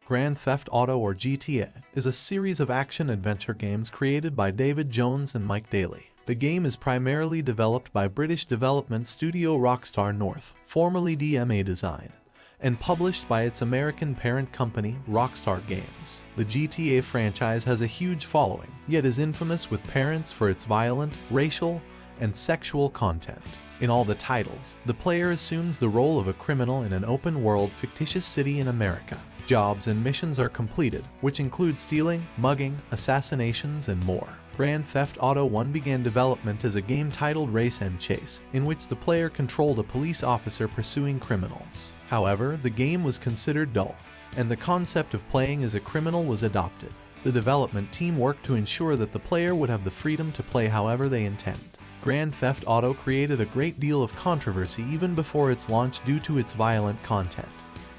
Grand Theft Auto or GTA is a series of action-adventure games created by David Jones and Mike Daly. The game is primarily developed by British development studio Rockstar North, formerly DMA Design, and published by its American parent company, Rockstar Games. The GTA franchise has a huge following, yet is infamous with parents for its violent, racial, and sexual content. In all the titles, the player assumes the role of a criminal in an open-world fictitious city in America. Jobs and missions are completed, which include stealing, mugging, assassinations, and more. Grand Theft Auto 1 began development as a game titled Race and Chase, in which the player controlled a police officer pursuing criminals. However, the game was considered dull, and the concept of playing as a criminal was adopted. The development team worked to ensure that the player would have the freedom to play however they intend. Grand Theft Auto created a great deal of controversy even before its launch due to its violent content,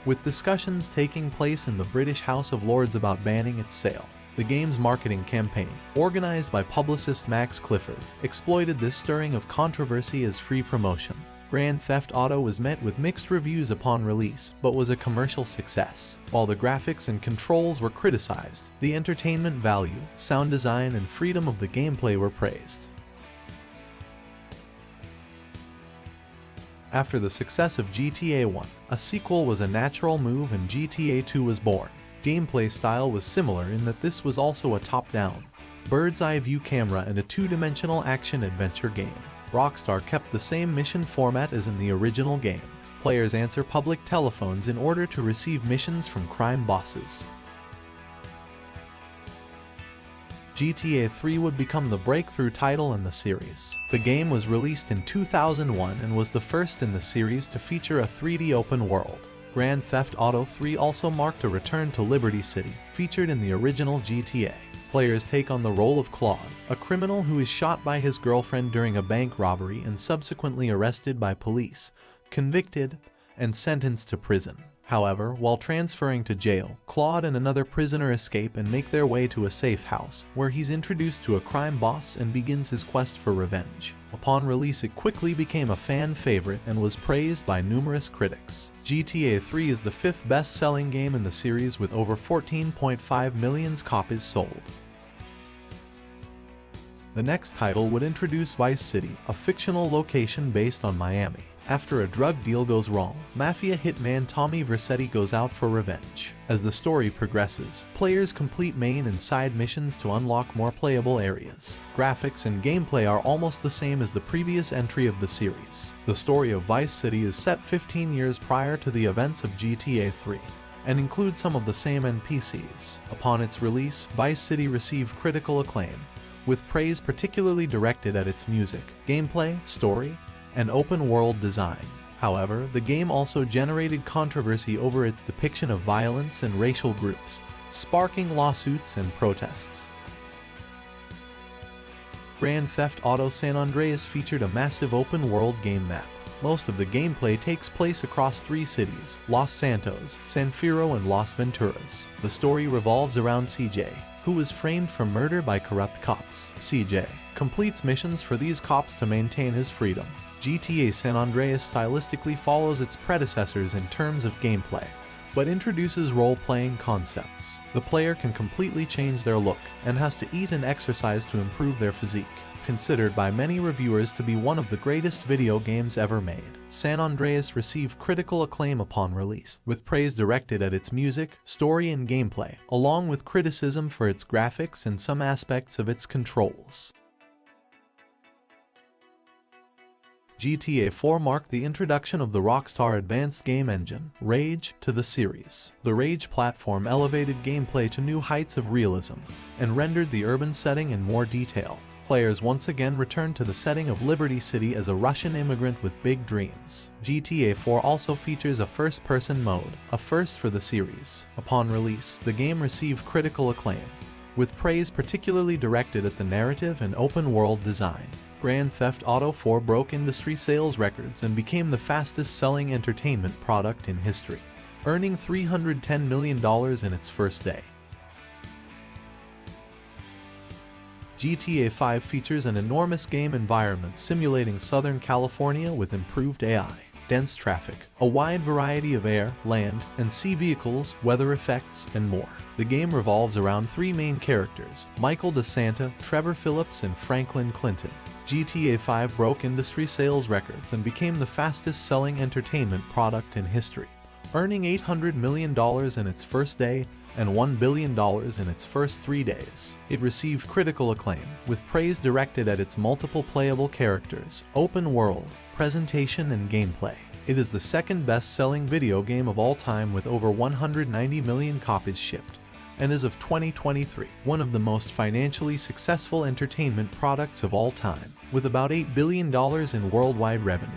with discussions taking place in the British House of Lords about banning its sale. The game's marketing campaign, organized by publicist Max Clifford, exploited this stirring of controversy as free promotion. Grand Theft Auto was met with mixed reviews upon release, but was a commercial success. While the graphics and controls were criticized, the entertainment value, sound design, and freedom of the gameplay were praised. After the success of GTA 1, a sequel was a natural move and GTA 2 was born. Gameplay style was similar in that this was also a top-down, bird's-eye view camera and a two-dimensional action-adventure game. Rockstar kept the same mission format as in the original game. Players answer public telephones in order to receive missions from crime bosses. GTA 3 would become the breakthrough title in the series. The game was released in 2001 and was the first in the series to feature a 3D open world. Grand Theft Auto 3 also marked a return to Liberty City, featured in the original GTA. Players take on the role of Claude, a criminal who is shot by his girlfriend during a bank robbery and subsequently arrested by police, convicted, and sentenced to prison. However, while transferring to jail, Claude and another prisoner escape and make their way to a safe house, where he's introduced to a crime boss and begins his quest for revenge. Upon release, it quickly became a fan favorite and was praised by numerous critics. GTA 3 is the fifth best-selling game in the series with over 14.5 million copies sold. The next title would introduce Vice City, a fictional location based on Miami. After a drug deal goes wrong, mafia hitman Tommy Vercetti goes out for revenge. As the story progresses, players complete main and side missions to unlock more playable areas. Graphics and gameplay are almost the same as the previous entry of the series. The story of Vice City is set 15 years prior to the events of GTA 3, and includes some of the same NPCs. Upon its release, Vice City received critical acclaim, with praise particularly directed at its music, gameplay, story, and open-world design. However, the game also generated controversy over its depiction of violence and racial groups, sparking lawsuits and protests. Grand Theft Auto San Andreas featured a massive open-world game map. Most of the gameplay takes place across three cities: Los Santos, San Fierro, and Las Venturas. The story revolves around CJ, who was framed for murder by corrupt cops. CJ completes missions for these cops to maintain his freedom. GTA San Andreas stylistically follows its predecessors in terms of gameplay, but introduces role-playing concepts. The player can completely change their look and has to eat and exercise to improve their physique. Considered by many reviewers to be one of the greatest video games ever made, San Andreas received critical acclaim upon release, with praise directed at its music, story, and gameplay, along with criticism for its graphics and some aspects of its controls. GTA 4 marked the introduction of the Rockstar advanced game engine, Rage, to the series. The Rage platform elevated gameplay to new heights of realism, and rendered the urban setting in more detail. Players once again returned to the setting of Liberty City as a Russian immigrant with big dreams. GTA 4 also features a first-person mode, a first for the series. Upon release, the game received critical acclaim, with praise particularly directed at the narrative and open-world design. Grand Theft Auto 4 broke industry sales records and became the fastest-selling entertainment product in history, earning $310 million in its first day. GTA 5 features an enormous game environment simulating Southern California with improved AI. dense traffic, a wide variety of air, land, and sea vehicles, weather effects, and more. The game revolves around three main characters, Michael DeSanta, Trevor Phillips, and Franklin Clinton. GTA 5 broke industry sales records and became the fastest-selling entertainment product in history, earning $800 million in its first day and $1 billion in its first 3 days. It received critical acclaim, with praise directed at its multiple playable characters, open world, presentation, and gameplay. It is the second best-selling video game of all time with over 190 million copies shipped, and is of 2023 one of the most financially successful entertainment products of all time, with about $8 billion in worldwide revenue.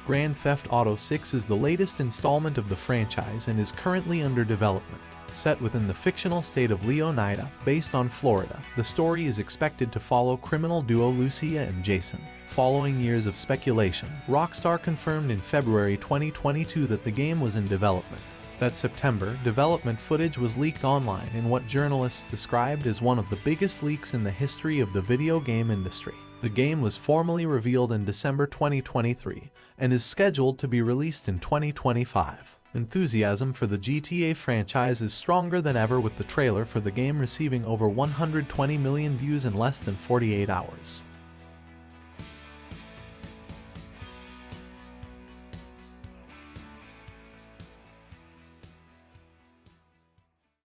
Grand Theft Auto 6 is the latest installment of the franchise and is currently under development. Set within the fictional state of Leonida, based on Florida, the story is expected to follow criminal duo Lucia and Jason. Following years of speculation, Rockstar confirmed in February 2022 that the game was in development. That September, development footage was leaked online in what journalists described as one of the biggest leaks in the history of the video game industry. The game was formally revealed in December 2023 and is scheduled to be released in 2025. Enthusiasm for the GTA franchise is stronger than ever, with the trailer for the game receiving over 120 million views in less than 48 hours.